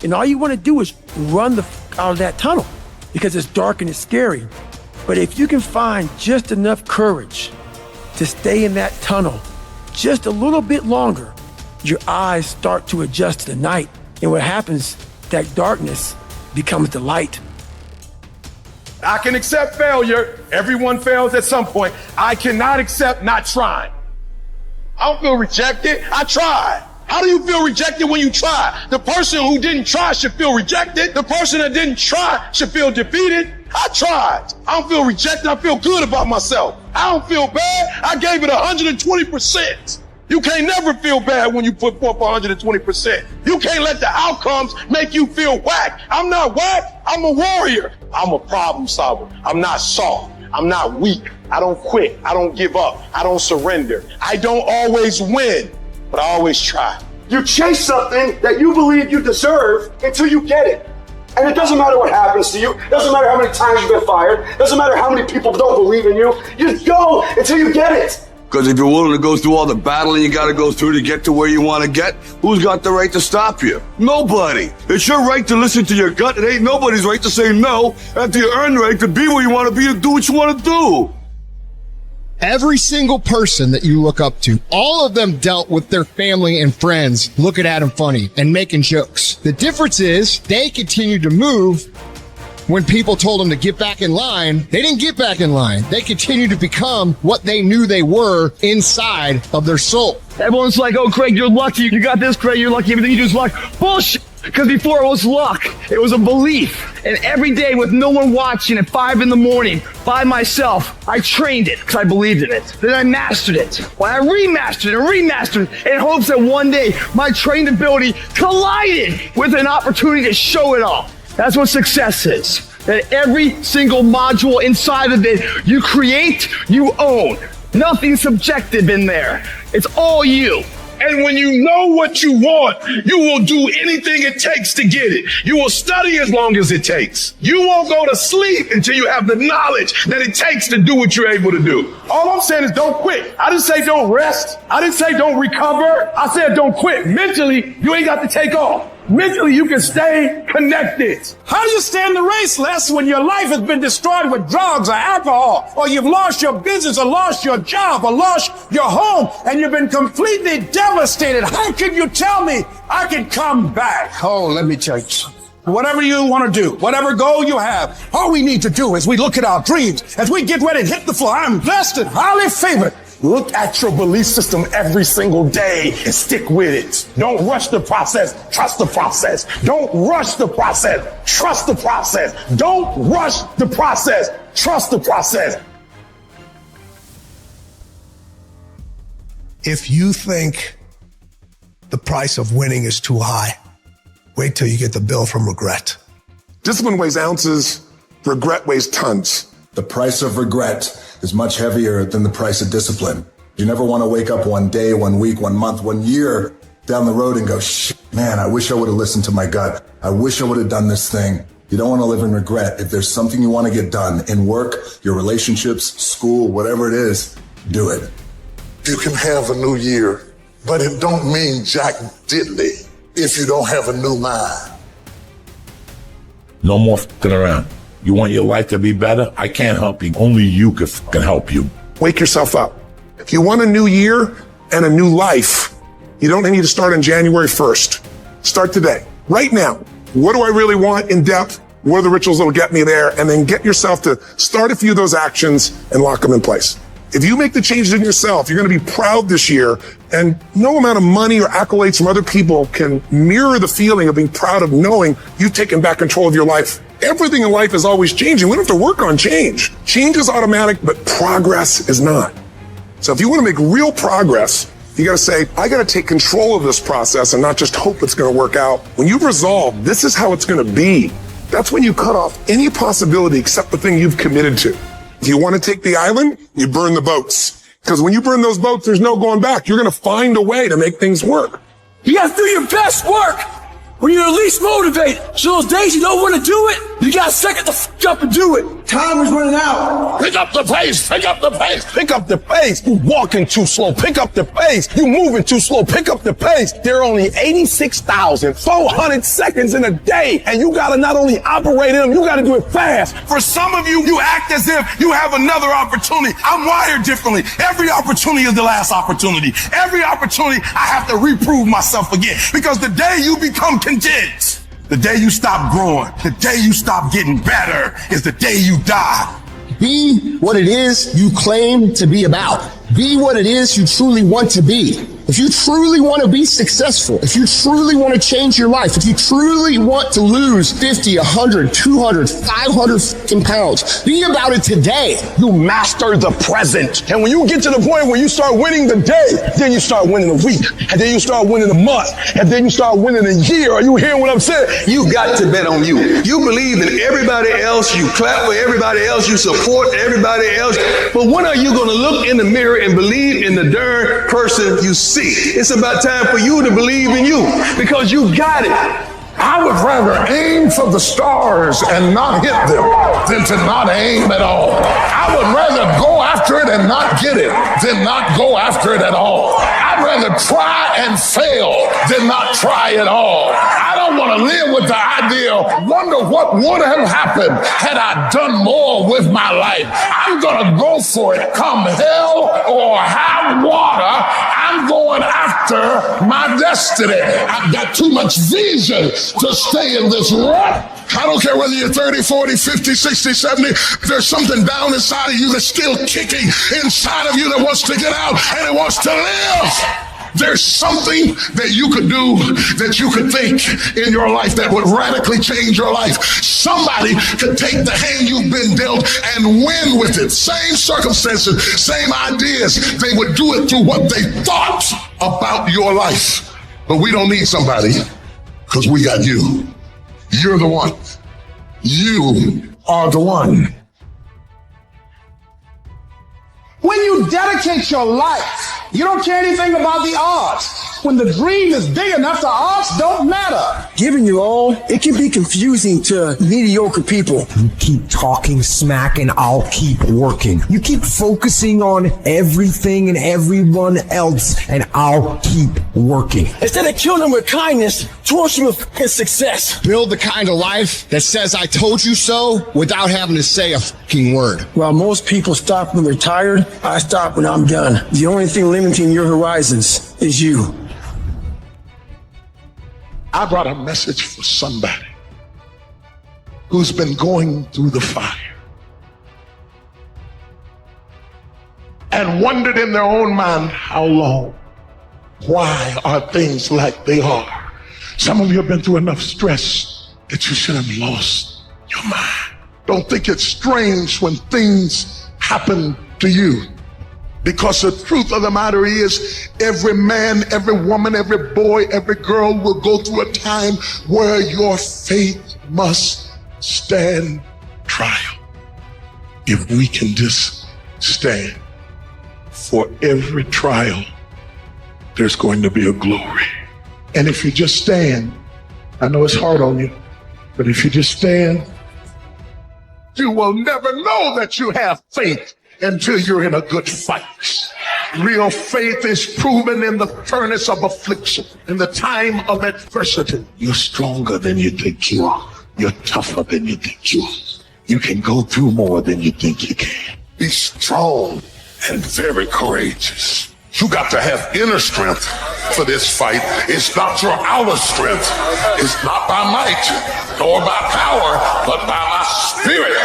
And all you want to do is run out of that tunnel because it's dark and it's scary. But if you can find just enough courage to stay in that tunnel just a little bit longer, your eyes start to adjust to the night. And what happens, that darkness becomes the light. I can accept failure. Everyone fails at some point. I cannot accept not trying. I don't feel rejected. I tried. How do you feel rejected when you try? The person who didn't try should feel rejected. The person that didn't try should feel defeated. I tried. I don't feel rejected. I feel good about myself. I don't feel bad. I gave it 120%. You can't never feel bad when you put forth 120%. You can't let the outcomes make you feel whack. I'm not whack. I'm a warrior. I'm a problem solver. I'm not soft. I'm not weak. I don't quit. I don't give up. I don't surrender. I don't always win, but I always try. You chase something that you believe you deserve until you get it. And it doesn't matter what happens to you. It doesn't matter how many times you've been fired. It doesn't matter how many people don't believe in you. You just go until you get it. Because if you're willing to go through all the battling you got to go through to get to where you want to get, who's got the right to stop you? Nobody. It's your right to listen to your gut. It ain't nobody's right to say no after you earn the right to be where you want to be and do what you want to do. Every single person that you look up to, all of them dealt with their family and friends looking at them funny and making jokes. The difference is they continued to move when people told them to get back in line. They didn't get back in line. They continued to become what they knew they were inside of their soul. Everyone's like, oh, Craig, you're lucky. You got this, Craig. You're lucky. Everything you do is luck. Bullshit. Because before it was luck, it was a belief. And every day with no one watching at 5 a.m, by myself, I trained it because I believed in it. Then I mastered it. Well, I remastered it in hopes that one day my trained ability collided with an opportunity to show it off. That's what success is. That every single module inside of it, you create, you own. Nothing subjective in there. It's all you. And when you know what you want, you will do anything it takes to get it. You will study as long as it takes. You won't go to sleep until you have the knowledge that it takes to do what you're able to do. All I'm saying is don't quit. I didn't say don't rest. I didn't say don't recover. I said don't quit. Mentally, you ain't got to take off. Mentally, you can stay connected. How do you stand the race, Les, when your life has been destroyed with drugs or alcohol, or you've lost your business or lost your job or lost your home and you've been completely devastated? How can you tell me I can come back? Oh, let me tell you something. Whatever you want to do, whatever goal you have, all we need to do is we look at our dreams as we get ready to hit the floor. I'm blessed and highly favored. Look at your belief system every single day and stick with it. Don't rush the process. Trust the process. Don't rush the process. Trust the process. Don't rush the process. Trust the process. If you think the price of winning is too high, wait till you get the bill from regret. Discipline weighs ounces. Regret weighs tons. The price of regret is much heavier than the price of discipline. You never want to wake up one day, 1 week, 1 month, 1 year down the road and go, shit, man, I wish I would have listened to my gut. I wish I would have done this thing. You don't want to live in regret. If there's something you want to get done in work, your relationships, school, whatever it is, do it. You can have a new year, but it don't mean jack diddly if you don't have a new mind. No more f***ing around. You want your life to be better? I can't help you. Only you can help you. Wake yourself up. If you want a new year and a new life, you don't need to start on January 1st. Start today, right now. What do I really want in depth? What are the rituals that will get me there? And then get yourself to start a few of those actions and lock them in place. If you make the changes in yourself, you're going to be proud this year, and no amount of money or accolades from other people can mirror the feeling of being proud of knowing you've taken back control of your life. Everything in life is always changing. We don't have to work on change. Change is automatic, but progress is not. So if you want to make real progress, you got to say, I got to take control of this process and not just hope it's going to work out. When you've resolved, this is how it's going to be. That's when you cut off any possibility except the thing you've committed to. If you want to take the island, you burn the boats. Because when you burn those boats, there's no going back. You're going to find a way to make things work. You got to do your best work when you're least motivated. So those days you don't want to do it, you got to suck it the f*** up and do it. Time is running out. Pick up the pace, pick up the pace, pick up the pace. You walking too slow, pick up the pace. You moving too slow, pick up the pace. There are only 86,400 seconds in a day, and you gotta not only operate in them, you gotta do it fast. For some of you, you act as if you have another opportunity. I'm wired differently. Every opportunity is the last opportunity. Every opportunity, I have to reprove myself again. Because the day you become content, the day you stop growing, the day you stop getting better is the day you die. Be what it is you claim to be about. Be what it is you truly want to be. If you truly want to be successful, if you truly want to change your life, if you truly want to lose 50, 100, 200, 500 pounds, be about it today. You master the present. And when you get to the point where you start winning the day, then you start winning the week. And then you start winning the month. And then you start winning the year. Are you hearing what I'm saying? You got to bet on you. You believe in everybody else. You clap for everybody else. You support everybody else. But when are you going to look in the mirror and believe in the darn person you see? It's about time for you to believe in you, because you got it. I would rather aim for the stars and not hit them than to not aim at all. I would rather go after it and not get it than not go after it at all. I'd rather try and fail than not try at all. I don't want to live with the idea, wonder what would have happened had I done more with my life. I'm going to go for it, come hell or high water. I'm going after my destiny. I've got too much vision to stay in this rut. I don't care whether you're 30, 40, 50, 60, 70. There's something down inside of you that's still kicking inside of you that wants to get out and it wants to live. There's something that you could do, that you could think in your life that would radically change your life. Somebody could take the hand you've been dealt and win with it. Same circumstances, same ideas. They would do it through what they thought about your life. But we don't need somebody, because we got you. You're the one. You are the one. When you dedicate your life, you don't care anything about the odds. When the dream is big enough, the odds don't matter. Giving your all, it can be confusing to mediocre people. You keep talking smack and I'll keep working. You keep focusing on everything and everyone else and I'll keep working. Instead of killing them with kindness, torch them with success. Build the kind of life that says I told you so without having to say a fucking word. While most people stop when they're tired, I stop when I'm done. The only thing limiting your horizons is you. I brought a message for somebody who's been going through the fire and wondered in their own mind, how long? Why are things like they are? Some of you have been through enough stress that you should have lost your mind. Don't think it's strange when things happen to you. Because the truth of the matter is, every man, every woman, every boy, every girl will go through a time where your faith must stand trial. If we can just stand for every trial, there's going to be a glory. And if you just stand, I know it's hard on you, but if you just stand, you will never know that you have faith until you're in a good fight. Real faith is proven in the furnace of affliction, in the time of adversity. You're stronger than you think you are. You're tougher than you think you are. You can go through more than you think you can. Be strong and very courageous. You got to have inner strength for this fight. It's not your outer strength. It's not by might nor by power, but by my spirit.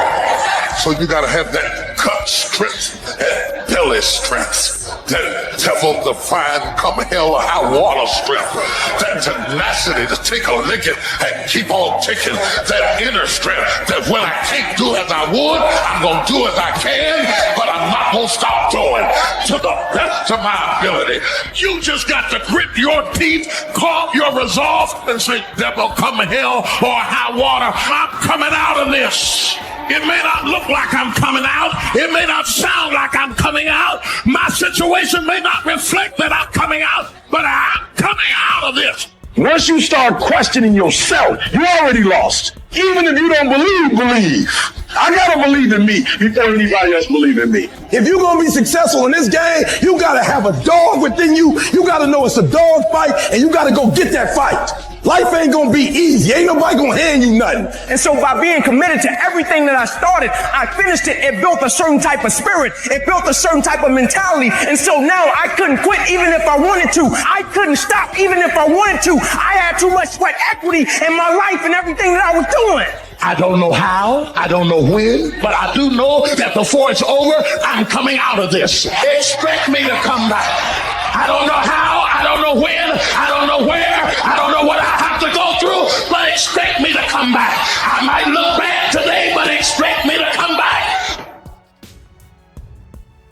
So you got to have that gut strength, that belly strength, that devil-defying come hell or high water strength, that tenacity to take a licking and keep on ticking, that inner strength that when I can't do as I would, I'm going to do as I can, but I'm not going to stop doing to the best of my ability. You just got to grit your teeth, calm your resolve, and say, devil, come hell or high water, I'm coming out of this. It may not look like I'm coming out. It may not sound like I'm coming out. My situation may not reflect that I'm coming out, but I'm coming out of this. Once you start questioning yourself, you already lost. Even if you don't believe. I gotta believe in me before anybody else believe in me. If you're gonna be successful in this game, you gotta have a dog within you. You gotta know it's a dog fight, and you gotta go get that fight. Life ain't gonna be easy. Ain't nobody gonna hand you nothing. And so by being committed to everything that I started, I finished it. It built a certain type of spirit. It built a certain type of mentality. And so now I couldn't quit even if I wanted to. I couldn't stop even if I wanted to. I had too much sweat equity in my life and everything that I was doing. I don't know how, I don't know when, but I do know that before it's over, I'm coming out of this. Expect me to come back. I don't know how, I don't know when, I don't know where, I don't know what I have to go through, but expect me to come back. I might look bad today, but expect me to come back.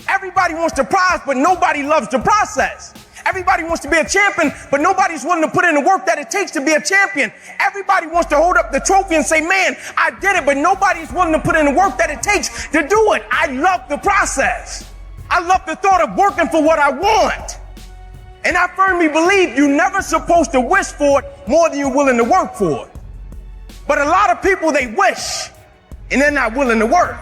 Everybody wants the prize, but nobody loves the process. Everybody wants to be a champion, but nobody's willing to put in the work that it takes to be a champion. Everybody wants to hold up the trophy and say, man, I did it, but nobody's willing to put in the work that it takes to do it. I love the process. I love the thought of working for what I want. And I firmly believe you're never supposed to wish for it more than you're willing to work for it. But a lot of people, they wish, and they're not willing to work.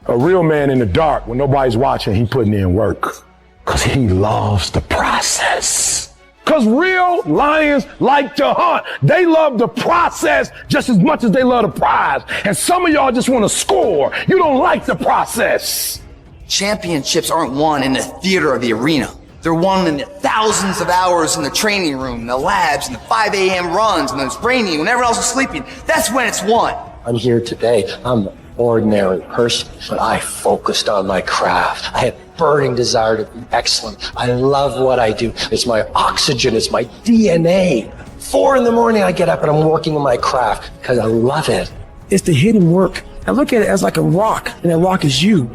A real man in the dark, when nobody's watching, he putting in work. Because he loves the process. Because real lions like to hunt. They love the process just as much as they love the prize. And some of y'all just want to score. You don't like the process. Championships aren't won in the theater or the arena. They're won in the thousands of hours in the training room, in the labs, in the 5 a.m. runs, when it's raining, when everyone else is sleeping. That's when it's won. I'm here today. I'm an ordinary person, but I focused on my craft. I had burning desire to be excellent. I love what I do. It's my oxygen. It's my DNA. 4 a.m, I get up and I'm working on my craft because I love it. It's the hidden work. I look at it as like a rock, and that rock is you.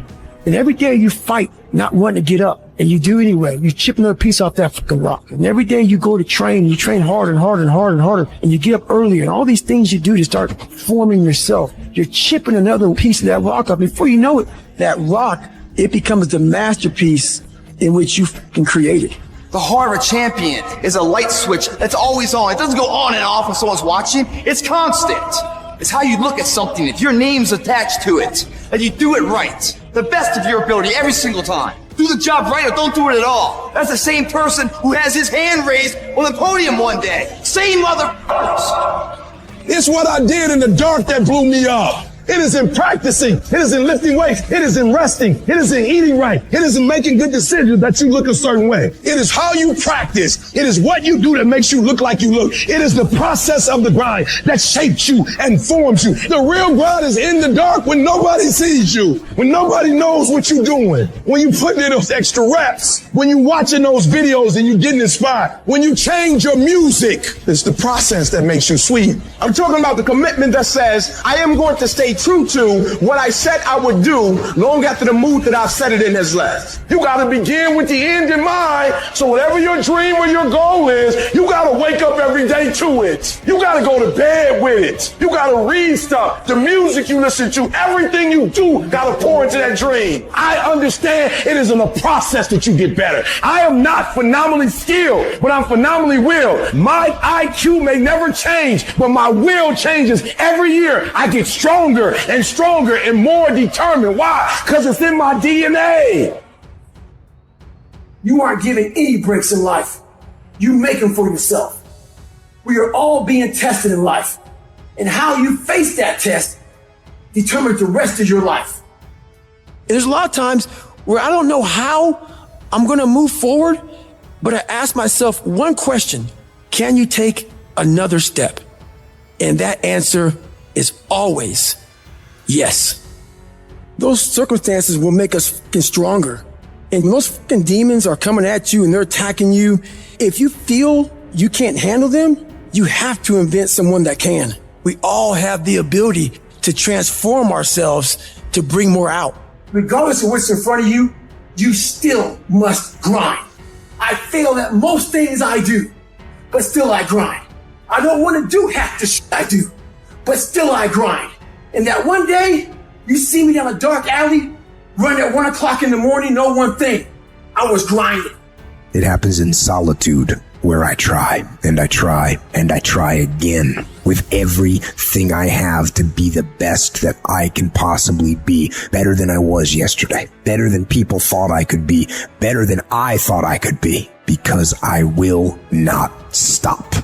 And every day you fight not wanting to get up, and you do anyway. You chip another piece off that fucking rock. And every day you go to train, you train harder and harder and harder and harder, and you get up earlier, and all these things you do to start forming yourself. You're chipping another piece of that rock up. Before you know it, that rock, it becomes the masterpiece in which you fucking created. The heart of a champion is a light switch that's always on. It doesn't go on and off when someone's watching. It's constant. It's how you look at something. If your name's attached to it, and you do it right, the best of your ability every single time. Do the job right or don't do it at all. That's the same person who has his hand raised on the podium one day. Same motherfuckers. It's what I did in the dark that blew me up. It is in practicing. It is in lifting weights. It is in resting. It is in eating right. It is in making good decisions that you look a certain way. It is how you practice. It is what you do that makes you look like you look. It is the process of the grind that shapes you and forms you. The real grind is in the dark when nobody sees you, when nobody knows what you're doing, when you put in those extra reps, when you're watching those videos and you're getting inspired, when you change your music. It's the process that makes you sweet. I'm talking about the commitment that says, I am going to stay true to what I said I would do long after the mood that I've set it in has left. You got to begin with the end in mind. So whatever your dream or your goal is, you got to wake up every day to it. You got to go to bed with it. You got to read stuff. The music you listen to, everything you do got to pour into that dream. I understand it is in a process that you get better. I am not phenomenally skilled, but I'm phenomenally willed. My IQ may never change, but my will changes every year. I get stronger and stronger and more determined. Why? Because it's in my DNA. You aren't given any breaks in life. You make them for yourself. We are all being tested in life. And how you face that test determines the rest of your life. And there's a lot of times where I don't know how I'm going to move forward, but I ask myself one question: can you take another step? And that answer is always yes. Those circumstances will make us fucking stronger. And when those fucking demons are coming at you and they're attacking you, if you feel you can't handle them, you have to invent someone that can. We all have the ability to transform ourselves to bring more out. Regardless of what's in front of you, you still must grind. I fail at most things I do, but still I grind. I don't want to do half the shit I do, but still I grind. And that one day, you see me down a dark alley, running at 1 o'clock in the morning, know one thing: I was grinding. It happens in solitude. where I try and I try and I try again with everything I have to be the best that I can possibly be, better than I was yesterday, better than people thought I could be, better than I thought I could be, because I will not stop.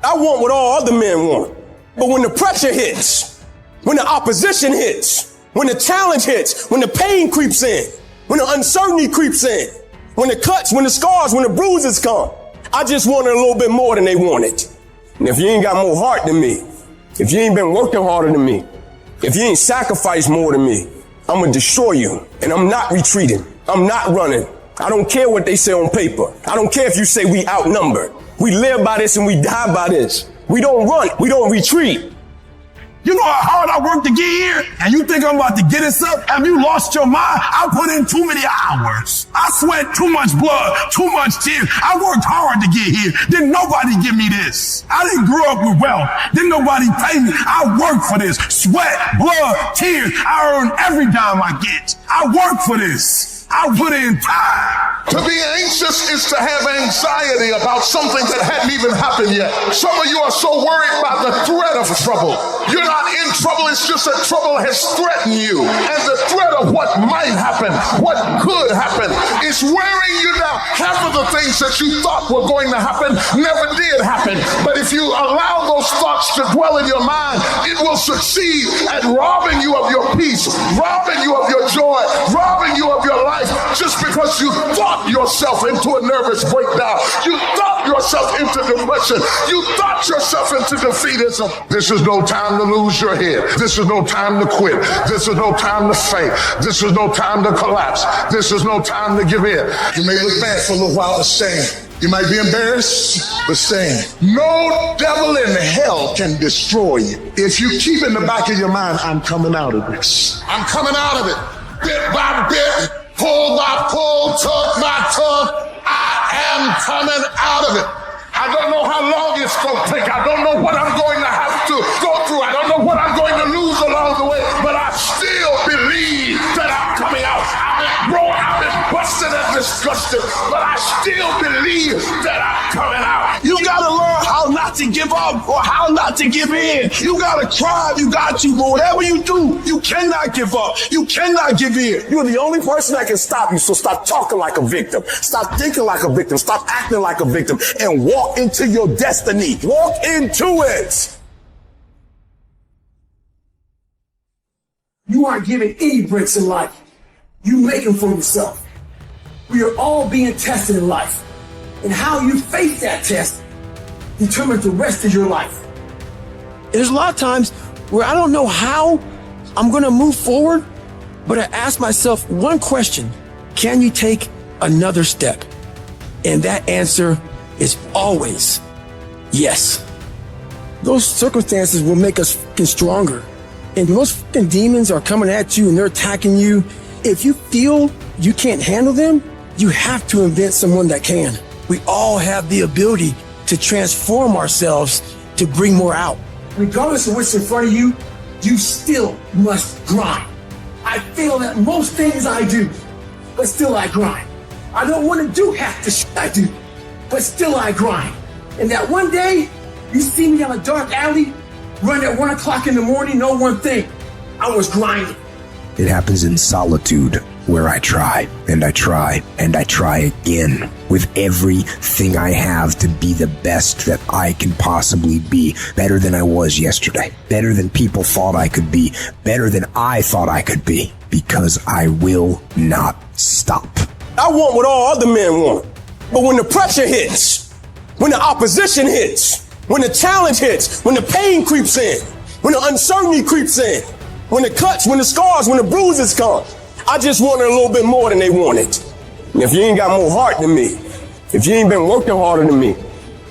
I want what all other men want. But when the pressure hits, when the opposition hits, when the challenge hits, when the pain creeps in, when the uncertainty creeps in, when the cuts, when the scars, when the bruises come, I just wanted a little bit more than they wanted. And if you ain't got more heart than me, if you ain't been working harder than me, if you ain't sacrificed more than me, I'm going to destroy you. And I'm not retreating. I'm not running. I don't care what they say on paper. I don't care if you say we outnumbered. We live by this and we die by this. We don't run. We don't retreat. You know how hard I worked to get here? And you think I'm about to get us up? Have you lost your mind? I put in too many hours. I sweat too much blood, too much tears. I worked hard to get here. Didn't nobody give me this. I didn't grow up with wealth. Didn't nobody pay me. I worked for this. Sweat, blood, tears. I earn every dime I get. I work for this. I put in time. To be anxious is to have anxiety about something that hadn't even happened yet. Some of you are so worried about the threat of trouble. You're not in trouble, it's just that trouble has threatened you. And the threat of what might happen, what could happen, is wearing you down. Half of the things that you thought were going to happen never did happen. But if you allow those thoughts to dwell in your mind, it will succeed at robbing you of your peace, robbing you of your joy, robbing you of your life. Just because you thought yourself into a nervous breakdown, you thought yourself into depression, you thought yourself into defeatism. This is no time to lose your head. This is no time to quit. This is no time to faint. This is no time to collapse. This is no time to give in. You may look bad for a little while, but stay. You might be embarrassed, but stay. No devil in hell can destroy you. If you keep in the back of your mind, I'm coming out of this. I'm coming out of it. Bit by bit. Pull by pull, tug by tug, I am coming out of it. I don't know how long it's going to take. I don't know what I'm going to have to go through. I don't know what I'm going to lose along the way, but I still believe that I'm coming out. I've been broke, I've been busted and disgusted, but I still believe that I'm coming out. You gotta learn how not to give up or how not to give in. You gotta try, you got to, but whatever you do, you cannot give up. You cannot give in. You're the only person that can stop you, so stop talking like a victim. Stop thinking like a victim. Stop acting like a victim and walk into your destiny. Walk into it. You aren't given any breaks in life. You make them for yourself. We are all being tested in life. And how you face that test determines the rest of your life. There's a lot of times where I don't know how I'm going to move forward, but I ask myself one question: can you take another step? And that answer is always yes. Those circumstances will make us fucking stronger. And those fucking demons are coming at you and they're attacking you. If you feel you can't handle them, you have to invent someone that can. We all have the ability to transform ourselves to bring more out. Regardless of what's in front of you, you still must grind. I fail at most things I do, but still I grind. I don't want to do half the shit I do, but still I grind. And that one day, you see me down a dark alley, run at 1 o'clock in the morning, know one thing: I was grinding. It happens in solitude, where I try and I try and I try again with everything I have to be the best that I can possibly be, better than I was yesterday, better than people thought I could be, better than I thought I could be, because I will not stop. I want what all other men want. But when the pressure hits, when the opposition hits, when the challenge hits, when the pain creeps in, when the uncertainty creeps in, when the cuts, when the scars, when the bruises come, I just wanted a little bit more than they wanted. And if you ain't got more heart than me, if you ain't been working harder than me,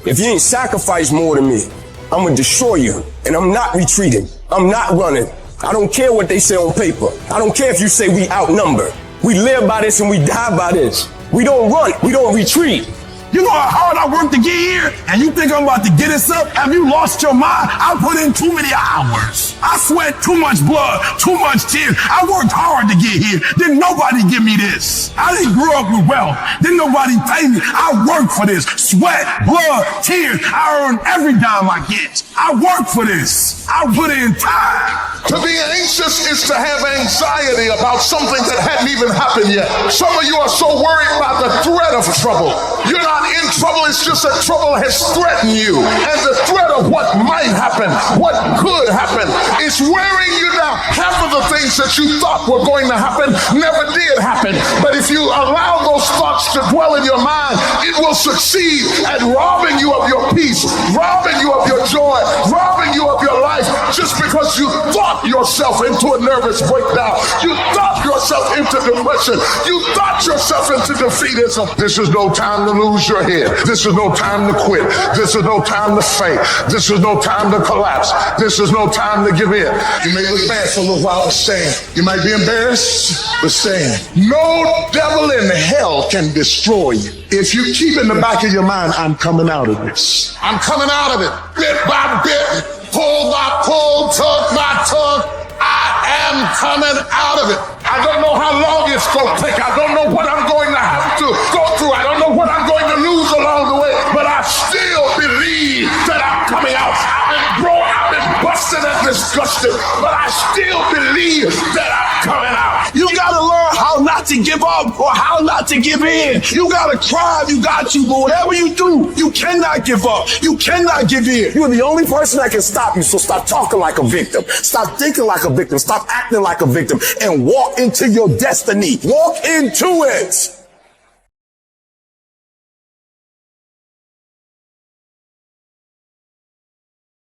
if you ain't sacrificed more than me, I'm gonna destroy you. And I'm not retreating. I'm not running. I don't care what they say on paper. I don't care if you say we outnumber. We live by this and we die by this. We don't run. We don't retreat. You know how hard I worked to get here? And you think I'm about to get this up? Have you lost your mind? I put in too many hours. I sweat too much blood, too much tears. I worked hard to get here. Didn't nobody give me this. I didn't grow up with wealth. Didn't nobody pay me. I worked for this. Sweat, blood, tears. I earn every dime I get. I work for this. I put in time. To be anxious is to have anxiety about something that hadn't even happened yet. Some of you are so worried about the threat of trouble. You're not in trouble, it's just that trouble has threatened you. And the threat of what might happen, what could happen, is wearing you down. Half of the things that you thought were going to happen never did happen. But if you allow those thoughts to dwell in your mind, it will succeed at robbing you of your peace, robbing you of your joy, robbing you of your life, just because you thought yourself into a nervous breakdown. You thought yourself into depression. You thought yourself into defeatism. This is no time to lose your head. This is no time to quit. This is no time to faint. This is no time to collapse. This is no time to give in. You may look bad for a little while, but stand. You might be embarrassed, but stand. No devil in hell can destroy you. If you keep in the back of your mind, I'm coming out of this. I'm coming out of it. Bit by bit, pull by pull, tug by tug. I am coming out of it. I don't know how long it's going to take. I don't know what I'm going to have to go through. I don't know what I'm going to lose along the way. But I still believe that I'm coming out. I've been broke, I've been busted and disgusted. But I still believe that I'm coming out. You gotta learn how not to give up or how not to give in. You gotta cry, you got to, but whatever you do, you cannot give up. You cannot give in. You're the only person that can stop you, so stop talking like a victim. Stop thinking like a victim. Stop acting like a victim and walk into your destiny. Walk into it.